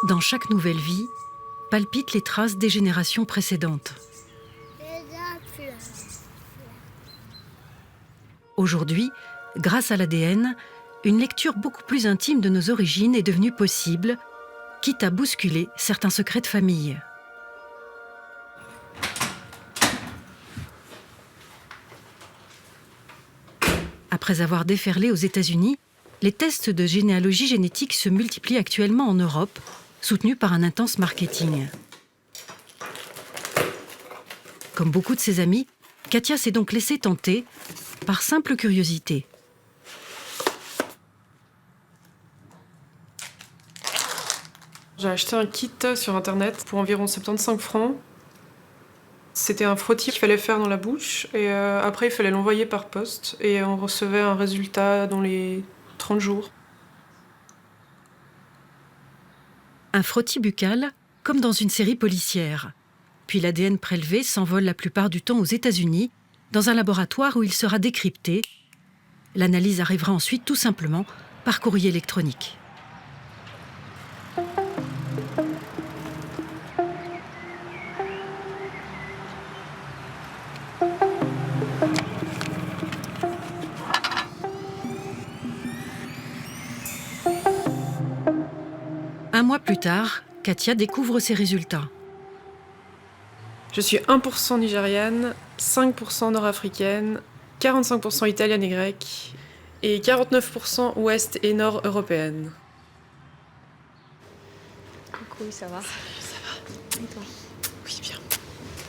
Dans chaque nouvelle vie, palpitent les traces des générations précédentes. Aujourd'hui, grâce à l'ADN, une lecture beaucoup plus intime de nos origines est devenue possible, quitte à bousculer certains secrets de famille. Après avoir déferlé aux États-Unis, les tests de généalogie génétique se multiplient actuellement en Europe, soutenus par un intense marketing. Comme beaucoup de ses amis, Katia s'est donc laissée tenter par simple curiosité. J'ai acheté un kit sur internet pour environ 75 francs. C'était un frottis qu'il fallait faire dans la bouche et après il fallait l'envoyer par poste et on recevait un résultat dans les 30 jours. Un frottis buccal, comme dans une série policière. Puis l'ADN prélevé s'envole la plupart du temps aux États-Unis, dans un laboratoire où il sera décrypté. L'analyse arrivera ensuite tout simplement par courrier électronique. Un mois plus tard, Katia découvre ses résultats. Je suis 1% nigériane, 5% nord-africaine, 45% italienne et grecque et 49% ouest et nord européenne. Coucou, ça va? Ça va. Et toi? Oui, bien.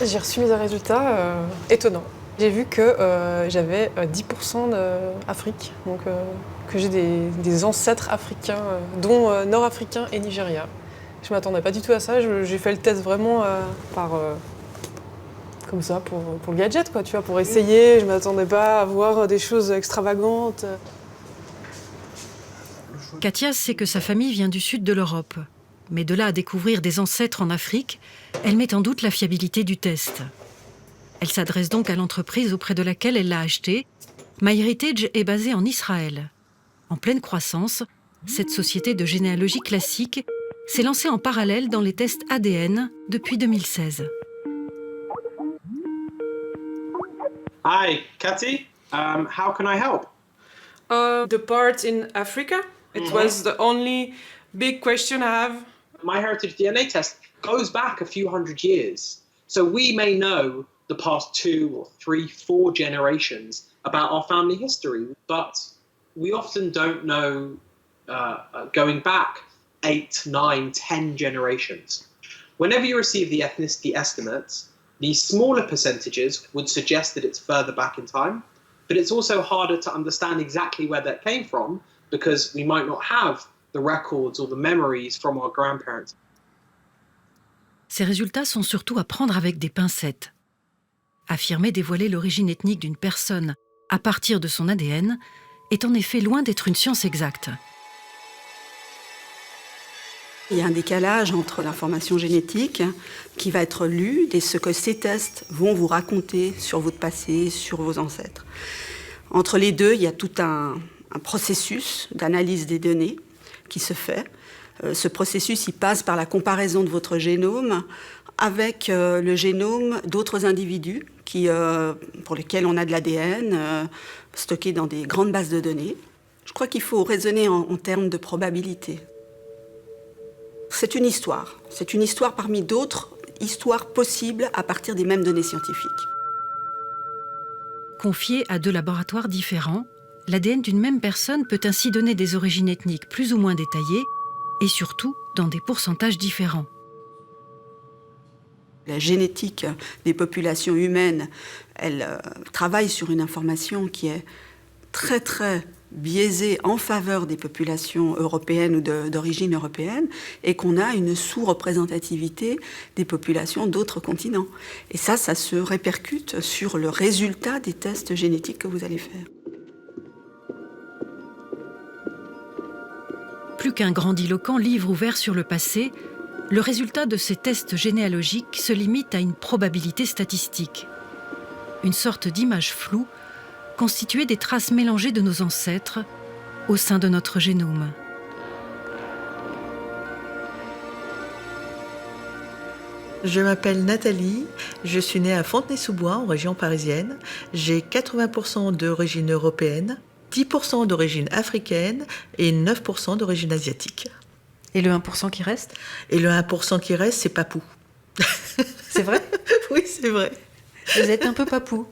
J'ai reçu mes résultats étonnants. J'ai vu que j'avais 10% d'Afrique, donc que j'ai des ancêtres africains, dont nord-africains et nigériens. Je m'attendais pas du tout à ça, j'ai fait le test vraiment comme ça, pour le gadget, quoi, tu vois, pour essayer. Je m'attendais pas à voir des choses extravagantes. Katia sait que sa famille vient du sud de l'Europe. Mais de là à découvrir des ancêtres en Afrique, elle met en doute la fiabilité du test. Elle s'adresse donc à l'entreprise auprès de laquelle elle l'a acheté. MyHeritage est basée en Israël. En pleine croissance, cette société de généalogie classique s'est lancée en parallèle dans les tests ADN depuis 2016. Hi, Cathy. How can I help? The part in Africa, it was the only big question I have. MyHeritage DNA test goes back a few hundred years. So we may know the past 2 or 3, 4 generations about our family history, but we often don't know going back 8, 9, 10 generations. Whenever you receive the ethnicity estimates, these smaller percentages would suggest that it's further back in time, but it's also harder to understand exactly where that came from because we might not have the records or the memories from our grandparents. Ces résultats sont surtout à prendre avec des pincettes. Affirmer dévoiler l'origine ethnique d'une personne à partir de son ADN est en effet loin d'être une science exacte. Il y a un décalage entre l'information génétique qui va être lue et ce que ces tests vont vous raconter sur votre passé, sur vos ancêtres. Entre les deux, il y a tout un processus d'analyse des données qui se fait. Ce processus, il passe par la comparaison de votre génome avec le génome d'autres individus pour lesquels on a de l'ADN stocké dans des grandes bases de données. Je crois qu'il faut raisonner en termes de probabilité. C'est une histoire parmi d'autres histoires possibles à partir des mêmes données scientifiques. Confié à 2 laboratoires différents, l'ADN d'une même personne peut ainsi donner des origines ethniques plus ou moins détaillées et surtout dans des pourcentages différents. La génétique des populations humaines, elle travaille sur une information qui est très très biaisée en faveur des populations européennes ou d'origine européenne et qu'on a une sous-représentativité des populations d'autres continents. Et ça se répercute sur le résultat des tests génétiques que vous allez faire. Plus qu'un grandiloquent livre ouvert sur le passé, le résultat de ces tests généalogiques se limite à une probabilité statistique. Une sorte d'image floue constituée des traces mélangées de nos ancêtres au sein de notre génome. Je m'appelle Nathalie, je suis née à Fontenay-sous-Bois, en région parisienne. J'ai 80% d'origine européenne, 10% d'origine africaine et 9% d'origine asiatique. Et le 1% qui reste? Et le 1% qui reste, c'est papou. C'est vrai? Oui, c'est vrai. Vous êtes un peu papou.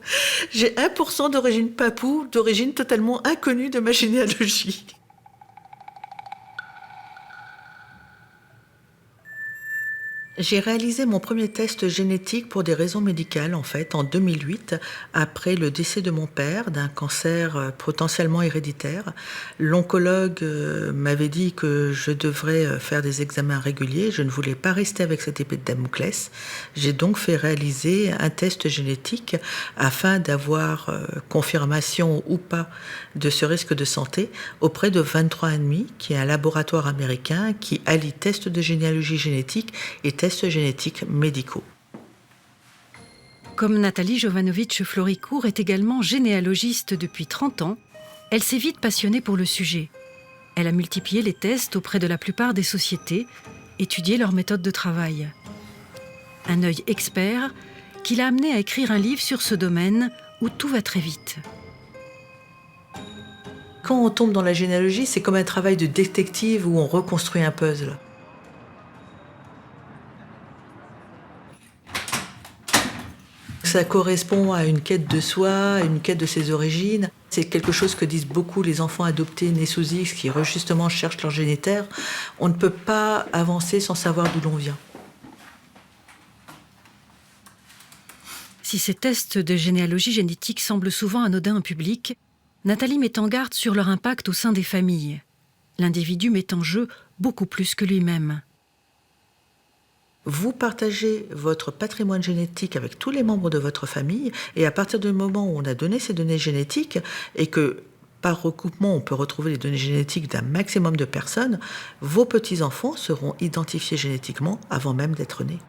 J'ai 1% d'origine papou, d'origine totalement inconnue de ma généalogie. J'ai réalisé mon premier test génétique pour des raisons médicales, en fait, en 2008, après le décès de mon père d'un cancer potentiellement héréditaire. L'oncologue m'avait dit que je devrais faire des examens réguliers. Je ne voulais pas rester avec cette épée de Damoclès. J'ai donc fait réaliser un test génétique afin d'avoir confirmation ou pas de ce risque de santé auprès de 23andMe, qui est un laboratoire américain qui allie tests de généalogie génétique et tests génétiques médicaux. Comme Nathalie Jovanovic-Floricourt est également généalogiste depuis 30 ans, elle s'est vite passionnée pour le sujet. Elle a multiplié les tests auprès de la plupart des sociétés, étudié leurs méthodes de travail. Un œil expert qui l'a amenée à écrire un livre sur ce domaine où tout va très vite. Quand on tombe dans la généalogie, c'est comme un travail de détective où on reconstruit un puzzle. Ça correspond à une quête de soi, à une quête de ses origines. C'est quelque chose que disent beaucoup les enfants adoptés nés sous X qui justement cherchent leur génitaire. On ne peut pas avancer sans savoir d'où l'on vient. Si ces tests de généalogie génétique semblent souvent anodins en public, Nathalie met en garde sur leur impact au sein des familles. L'individu met en jeu beaucoup plus que lui-même. Vous partagez votre patrimoine génétique avec tous les membres de votre famille et à partir du moment où on a donné ces données génétiques et que par recoupement on peut retrouver les données génétiques d'un maximum de personnes, vos petits-enfants seront identifiés génétiquement avant même d'être nés.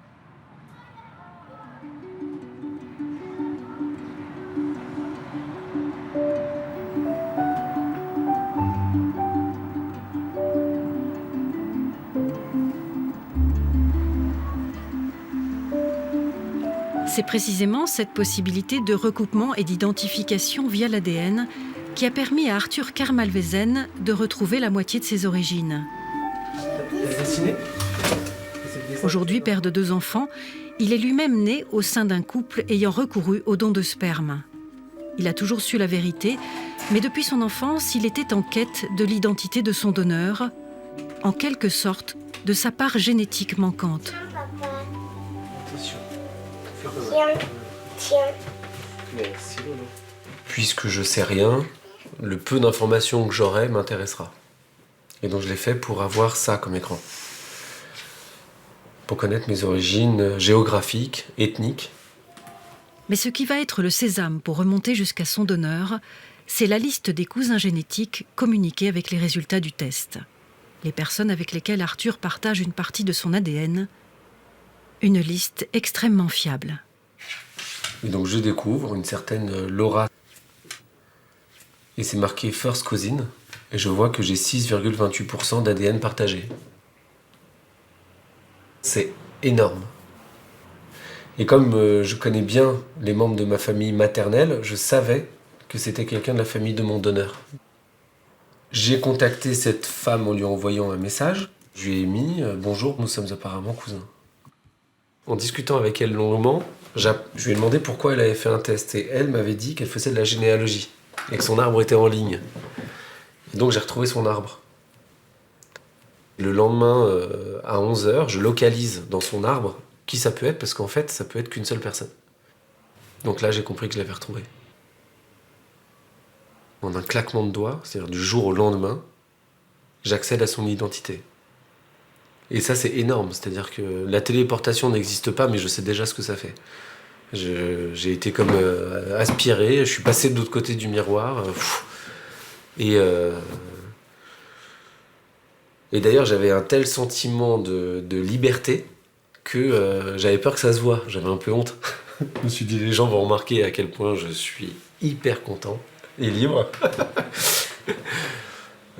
C'est précisément cette possibilité de recoupement et d'identification via l'ADN qui a permis à Arthur Kermalvezen de retrouver la moitié de ses origines. Aujourd'hui, père de 2 enfants, il est lui-même né au sein d'un couple ayant recouru au don de sperme. Il a toujours su la vérité, mais depuis son enfance, il était en quête de l'identité de son donneur, en quelque sorte de sa part génétique manquante. Tiens. Puisque je sais rien, le peu d'informations que j'aurai m'intéressera. Et donc je l'ai fait pour avoir ça comme écran. Pour connaître mes origines géographiques, ethniques. Mais ce qui va être le sésame pour remonter jusqu'à son donneur, c'est la liste des cousins génétiques communiqués avec les résultats du test. Les personnes avec lesquelles Arthur partage une partie de son ADN. Une liste extrêmement fiable. Et donc je découvre une certaine Laura. Et c'est marqué First Cousin. Et je vois que j'ai 6,28% d'ADN partagé. C'est énorme. Et comme je connais bien les membres de ma famille maternelle, je savais que c'était quelqu'un de la famille de mon donneur. J'ai contacté cette femme en lui envoyant un message. Je lui ai mis « Bonjour, nous sommes apparemment cousins ». En discutant avec elle longuement, je lui ai demandé pourquoi elle avait fait un test. Et elle m'avait dit qu'elle faisait de la généalogie et que son arbre était en ligne. Et donc j'ai retrouvé son arbre. Le lendemain, à 11h, je localise dans son arbre qui ça peut être, parce qu'en fait, ça peut être qu'une seule personne. Donc là, j'ai compris que je l'avais retrouvé. En un claquement de doigts, c'est-à-dire du jour au lendemain, j'accède à son identité. Et ça, c'est énorme. C'est-à-dire que la téléportation n'existe pas, mais je sais déjà ce que ça fait. J'ai été comme aspiré, je suis passé de l'autre côté du miroir. Et d'ailleurs, j'avais un tel sentiment de liberté que j'avais peur que ça se voie. J'avais un peu honte. Je me suis dit, les gens vont remarquer à quel point je suis hyper content et libre.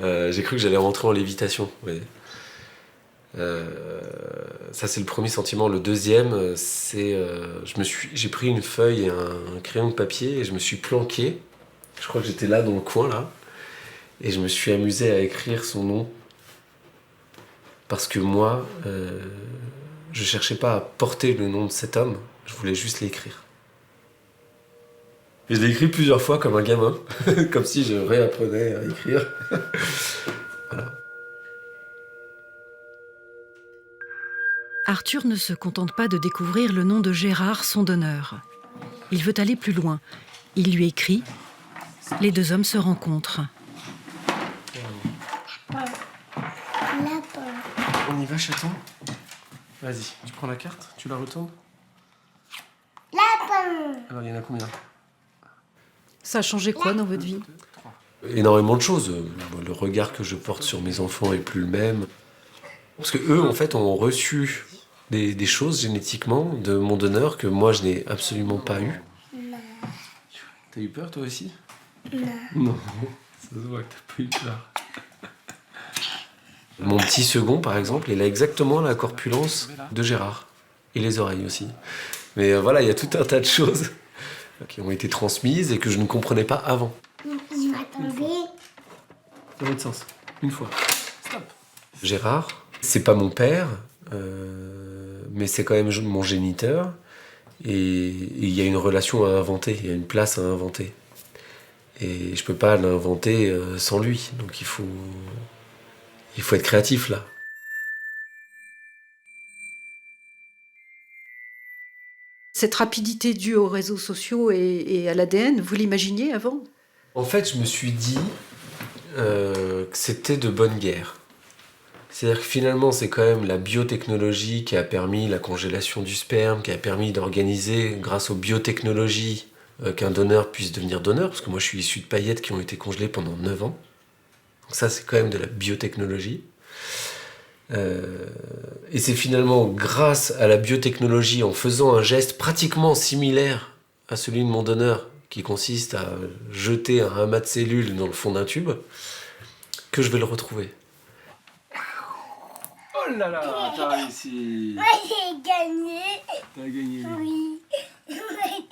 J'ai cru que j'allais rentrer en lévitation. Ouais. Ça, c'est le premier sentiment. Le deuxième, c'est... j'ai pris une feuille et un crayon de papier et je me suis planqué. Je crois que j'étais là, dans le coin, là. Et je me suis amusé à écrire son nom. Parce que moi, je cherchais pas à porter le nom de cet homme. Je voulais juste l'écrire. Et je l'ai écrit plusieurs fois comme un gamin. Comme si je réapprenais à écrire. Voilà. Arthur ne se contente pas de découvrir le nom de Gérard, son donneur. Il veut aller plus loin. Il lui écrit. Les deux hommes se rencontrent. On y va, chaton? Vas-y, tu prends la carte, tu la retournes? Lapin. Alors, il y en a combien? Ça a changé quoi dans votre vie? Énormément de choses. Le regard que je porte sur mes enfants est plus le même. Parce que eux, en fait, ont reçu des choses génétiquement de mon donneur que moi, je n'ai absolument pas eu. Non. T'as eu peur, toi aussi? Non. Non, ça se voit que t'as pas eu peur. Mon petit second, par exemple, il a exactement la corpulence de Gérard. Et les oreilles aussi. Mais voilà, il y a tout un tas de choses qui ont été transmises et que je ne comprenais pas avant. Il va tomber. Dans l'autre sens. Une fois. Stop. Gérard, c'est pas mon père, mais c'est quand même mon géniteur. Et il y a une relation à inventer, il y a une place à inventer. Et je peux pas l'inventer sans lui. Donc il faut être créatif là. Cette rapidité due aux réseaux sociaux et à l'ADN, vous l'imaginiez avant? En fait, je me suis dit que c'était de bonne guerre. C'est-à-dire que finalement, c'est quand même la biotechnologie qui a permis la congélation du sperme, qui a permis d'organiser, grâce aux biotechnologies, qu'un donneur puisse devenir donneur, parce que moi je suis issu de paillettes qui ont été congelées pendant 9 ans. Donc ça, c'est quand même de la biotechnologie. Et c'est finalement grâce à la biotechnologie, en faisant un geste pratiquement similaire à celui de mon donneur, qui consiste à jeter un amas de cellules dans le fond d'un tube, que je vais le retrouver. Oh là là, t'as réussi. Moi, j'ai gagné. T'as gagné. Oui.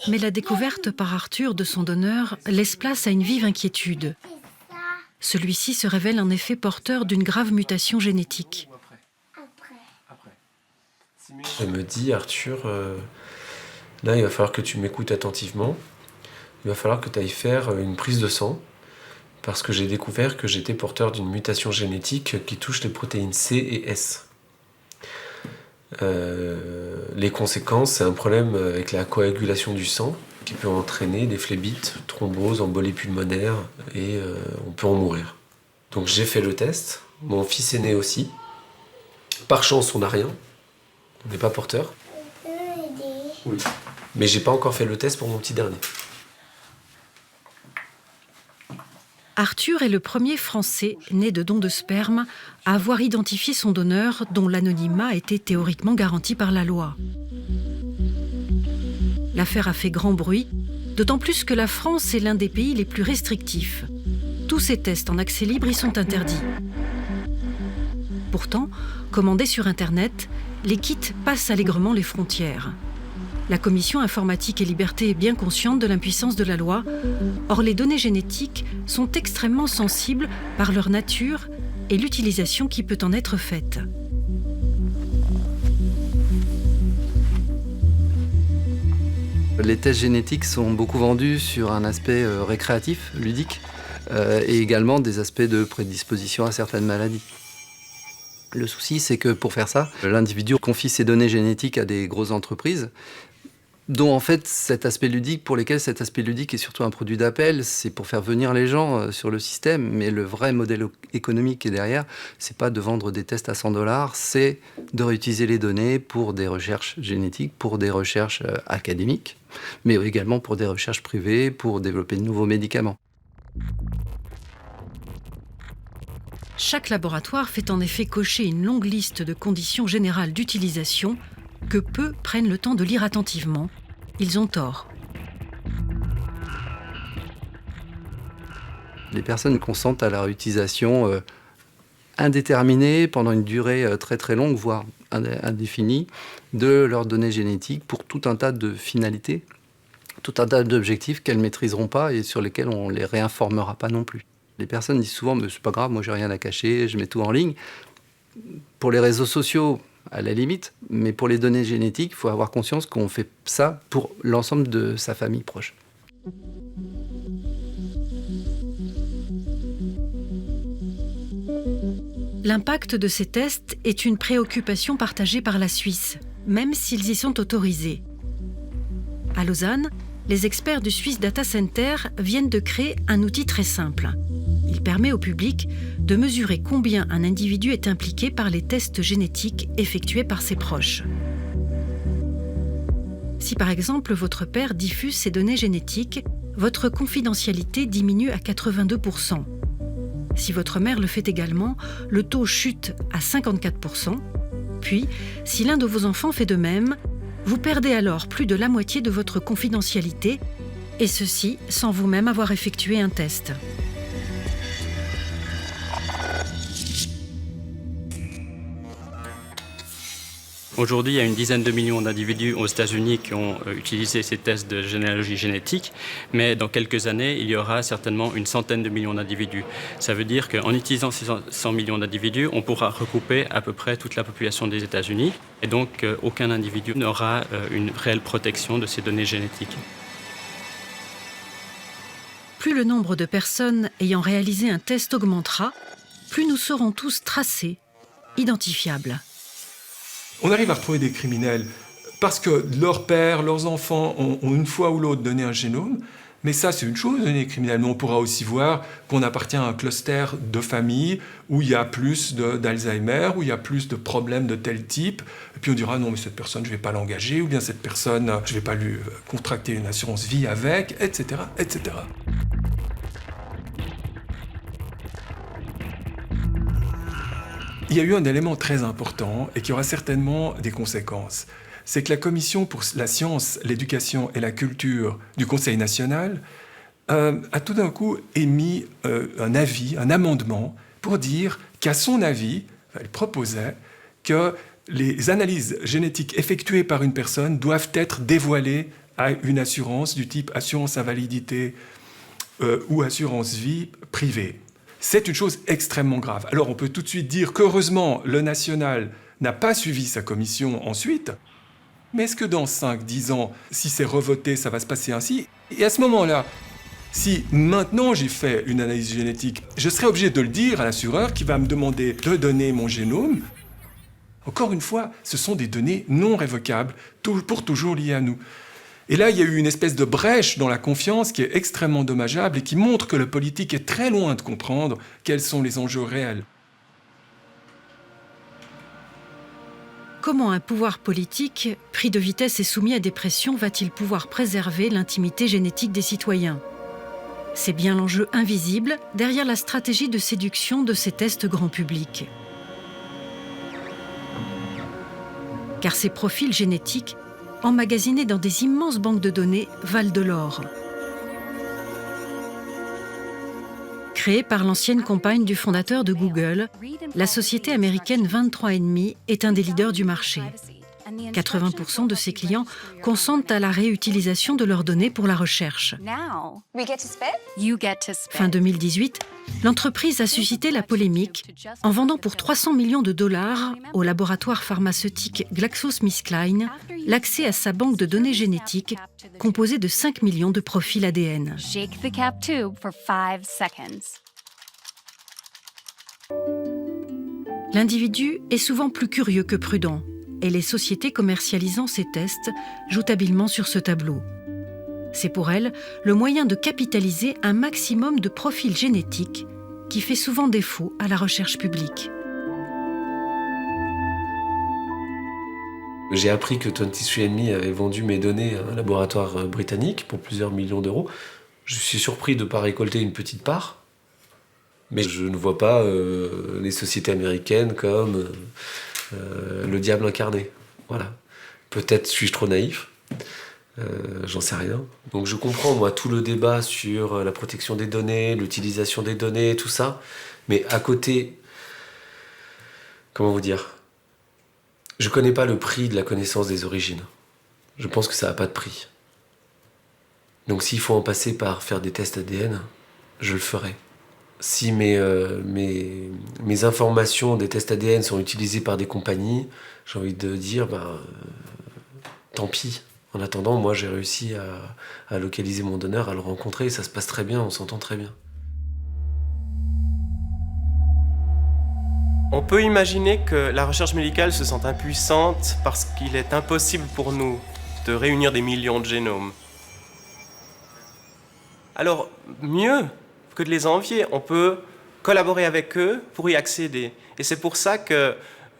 Mais la découverte par Arthur de son donneur laisse place à une vive inquiétude. C'est ça. Celui-ci se révèle en effet porteur d'une grave mutation génétique. Après. Elle me dit, Arthur, là il va falloir que tu m'écoutes attentivement. Il va falloir que tu ailles faire une prise de sang, parce que j'ai découvert que j'étais porteur d'une mutation génétique qui touche les protéines C et S. Les conséquences, c'est un problème avec la coagulation du sang qui peut entraîner des phlébites, thromboses, embolies pulmonaires et on peut en mourir. Donc j'ai fait le test, mon fils aîné aussi. Par chance, on n'a rien, on n'est pas porteur. Oui. Mais j'ai pas encore fait le test pour mon petit dernier. Arthur est le premier Français né de dons de sperme à avoir identifié son donneur dont l'anonymat était théoriquement garanti par la loi. L'affaire a fait grand bruit, d'autant plus que la France est l'un des pays les plus restrictifs. Tous ces tests en accès libre y sont interdits. Pourtant, commandés sur Internet, les kits passent allègrement les frontières. La Commission informatique et liberté est bien consciente de l'impuissance de la loi. Or, les données génétiques sont extrêmement sensibles par leur nature et l'utilisation qui peut en être faite. Les tests génétiques sont beaucoup vendus sur un aspect récréatif, ludique, et également des aspects de prédisposition à certaines maladies. Le souci, c'est que pour faire ça, l'individu confie ses données génétiques à des grosses entreprises, dont en fait pour lesquels cet aspect ludique est surtout un produit d'appel, c'est pour faire venir les gens sur le système, mais le vrai modèle économique qui est derrière, c'est pas de vendre des tests à 100$, c'est de réutiliser les données pour des recherches génétiques, pour des recherches académiques, mais également pour des recherches privées, pour développer de nouveaux médicaments. Chaque laboratoire fait en effet cocher une longue liste de conditions générales d'utilisation que peu prennent le temps de lire attentivement. Ils ont tort. Les personnes consentent à la réutilisation indéterminée pendant une durée très très longue, voire indéfinie de leurs données génétiques pour tout un tas de finalités, tout un tas d'objectifs qu'elles ne maîtriseront pas et sur lesquels on ne les réinformera pas non plus. Les personnes disent souvent « c'est pas grave, moi j'ai rien à cacher, je mets tout en ligne ». Pour les réseaux sociaux, à la limite, mais pour les données génétiques, il faut avoir conscience qu'on fait ça pour l'ensemble de sa famille proche. L'impact de ces tests est une préoccupation partagée par la Suisse, même s'ils y sont autorisés. À Lausanne, les experts du Swiss Data Center viennent de créer un outil très simple. Il permet au public de mesurer combien un individu est impliqué par les tests génétiques effectués par ses proches. Si par exemple votre père diffuse ses données génétiques, votre confidentialité diminue à 82%. Si votre mère le fait également, le taux chute à 54%. Puis, si l'un de vos enfants fait de même, vous perdez alors plus de la moitié de votre confidentialité, et ceci sans vous-même avoir effectué un test. Aujourd'hui, il y a une dizaine de millions d'individus aux États-Unis qui ont utilisé ces tests de généalogie génétique, mais dans quelques années, il y aura certainement une centaine de millions d'individus. Ça veut dire qu'en utilisant ces 100 millions d'individus, on pourra regrouper à peu près toute la population des États-Unis, et donc aucun individu n'aura une réelle protection de ces données génétiques. Plus le nombre de personnes ayant réalisé un test augmentera, plus nous serons tous tracés, identifiables. On arrive à retrouver des criminels parce que leurs pères, leurs enfants ont une fois ou l'autre donné un génome. Mais ça, c'est une chose, donner des criminels. Mais on pourra aussi voir qu'on appartient à un cluster de familles où il y a plus d'Alzheimer, où il y a plus de problèmes de tel type. Et puis on dira, non, mais cette personne, je ne vais pas l'engager, ou bien cette personne, je ne vais pas lui contracter une assurance vie avec, etc., etc. Il y a eu un élément très important et qui aura certainement des conséquences. C'est que la Commission pour la science, l'éducation et la culture du Conseil national a tout d'un coup émis un avis, un amendement, pour dire qu'à son avis, elle proposait que les analyses génétiques effectuées par une personne doivent être dévoilées à une assurance du type assurance invalidité ou assurance vie privée. C'est une chose extrêmement grave. Alors on peut tout de suite dire qu'heureusement, le national n'a pas suivi sa commission ensuite, mais est-ce que dans 5-10 ans, si c'est revoté, ça va se passer ainsi? Et à ce moment-là, si maintenant j'ai fait une analyse génétique, je serai obligé de le dire à l'assureur qui va me demander de donner mon génome. Encore une fois, ce sont des données non révocables, pour toujours liées à nous. Et là, il y a eu une espèce de brèche dans la confiance qui est extrêmement dommageable et qui montre que le politique est très loin de comprendre quels sont les enjeux réels. Comment un pouvoir politique, pris de vitesse et soumis à des pressions, va-t-il pouvoir préserver l'intimité génétique des citoyens? C'est bien l'enjeu invisible derrière la stratégie de séduction de ces tests grand public. Car ces profils génétiques, emmagasinés dans des immenses banques de données, valent de l'or. Créée par l'ancienne compagne du fondateur de Google, la société américaine 23andMe est un des leaders du marché. 80% de ses clients consentent à la réutilisation de leurs données pour la recherche. Fin 2018, l'entreprise a suscité la polémique en vendant pour 300 millions de dollars au laboratoire pharmaceutique GlaxoSmithKline l'accès à sa banque de données génétiques composée de 5 millions de profils ADN. L'individu est souvent plus curieux que prudent, et les sociétés commercialisant ces tests jouent habilement sur ce tableau. C'est pour elles le moyen de capitaliser un maximum de profils génétiques qui fait souvent défaut à la recherche publique. J'ai appris que 23andMe avait vendu mes données à un laboratoire britannique pour plusieurs millions d'euros. Je suis surpris de ne pas récolter une petite part, mais je ne vois pas les sociétés américaines comme le diable incarné. Voilà. Peut-être suis-je trop naïf, j'en sais rien. Donc je comprends, moi, tout le débat sur la protection des données, l'utilisation des données, tout ça, mais à côté, comment vous dire, Je connais pas le prix de la connaissance des origines. Je pense que ça n'a pas de prix. Donc s'il faut en passer par faire des tests ADN, je le ferai. Si mes informations des tests ADN sont utilisées par des compagnies, j'ai envie de dire, tant pis. En attendant, moi j'ai réussi à localiser mon donneur, à le rencontrer, et ça se passe très bien, on s'entend très bien. On peut imaginer que la recherche médicale se sente impuissante parce qu'il est impossible pour nous de réunir des millions de génomes. Alors, mieux que de les envier, on peut collaborer avec eux pour y accéder. Et c'est pour ça que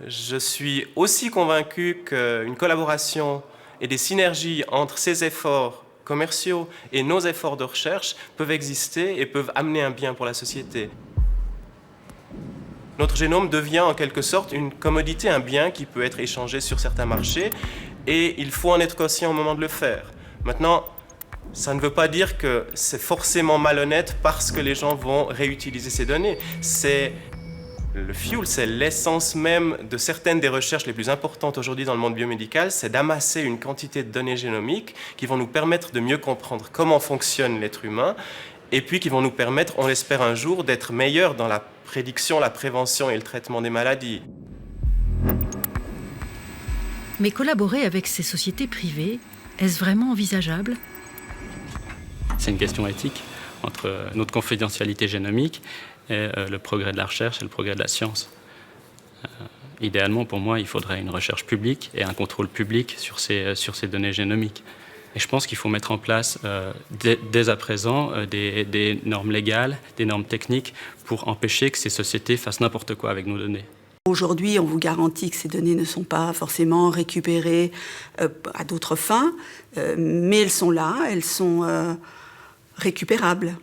je suis aussi convaincu qu'une collaboration et des synergies entre ces efforts commerciaux et nos efforts de recherche peuvent exister et peuvent amener un bien pour la société. Notre génome devient en quelque sorte une commodité, un bien qui peut être échangé sur certains marchés, et il faut en être conscient au moment de le faire. Maintenant, ça ne veut pas dire que c'est forcément malhonnête parce que les gens vont réutiliser ces données. C'est le fuel, c'est l'essence même de certaines des recherches les plus importantes aujourd'hui dans le monde biomédical, c'est d'amasser une quantité de données génomiques qui vont nous permettre de mieux comprendre comment fonctionne l'être humain, et puis qui vont nous permettre, on l'espère un jour, d'être meilleurs dans la prédiction, la prévention et le traitement des maladies. Mais collaborer avec ces sociétés privées, est-ce vraiment envisageable ? C'est une question éthique entre notre confidentialité génomique et le progrès de la recherche et le progrès de la science. Idéalement, pour moi, il faudrait une recherche publique et un contrôle public sur ces données génomiques. Et je pense qu'il faut mettre en place, dès à présent, des normes légales, des normes techniques pour empêcher que ces sociétés fassent n'importe quoi avec nos données. Aujourd'hui, on vous garantit que ces données ne sont pas forcément récupérées à d'autres fins, mais elles sont là, elles sont récupérables.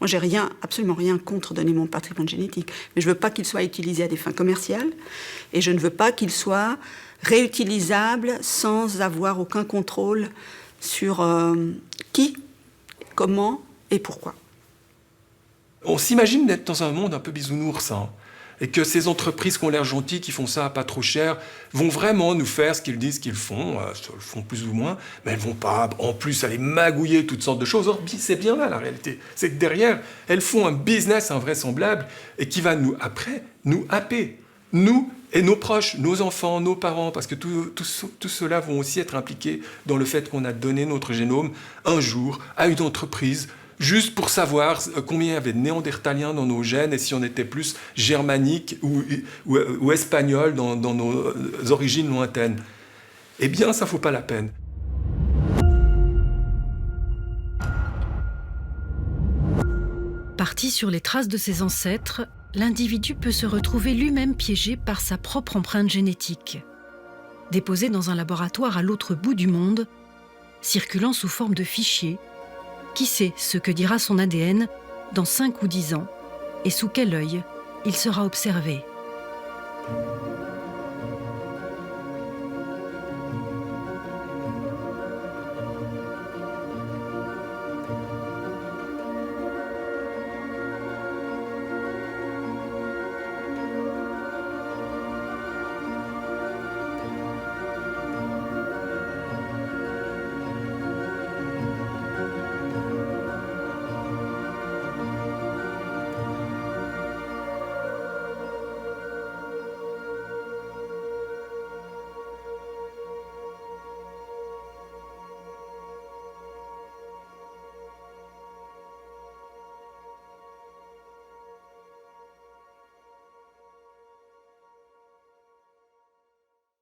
Moi, j'ai absolument rien contre donner mon patrimoine génétique, mais je ne veux pas qu'il soit utilisé à des fins commerciales, et je ne veux pas qu'il soit réutilisable sans avoir aucun contrôle sur qui, comment et pourquoi. On s'imagine d'être dans un monde un peu bisounours, hein, et que ces entreprises qui ont l'air gentilles, qui font ça pas trop cher, vont vraiment nous faire ce qu'ils disent qu'ils font, le font plus ou moins, mais elles vont pas en plus aller magouiller toutes sortes de choses. Or, c'est bien là la réalité, c'est que derrière, elles font un business invraisemblable et qui va après nous happer, nous et nos proches, nos enfants, nos parents, parce que tous ceux-là vont aussi être impliqués dans le fait qu'on a donné notre génome un jour à une entreprise, juste pour savoir combien il y avait de néandertaliens dans nos gènes et si on était plus germanique ou espagnol dans nos origines lointaines. Eh bien, ça ne vaut pas la peine. Parti sur les traces de ses ancêtres, l'individu peut se retrouver lui-même piégé par sa propre empreinte génétique. Déposée dans un laboratoire à l'autre bout du monde, circulant sous forme de fichiers, qui sait ce que dira son ADN dans 5 ou 10 ans et sous quel œil il sera observé ?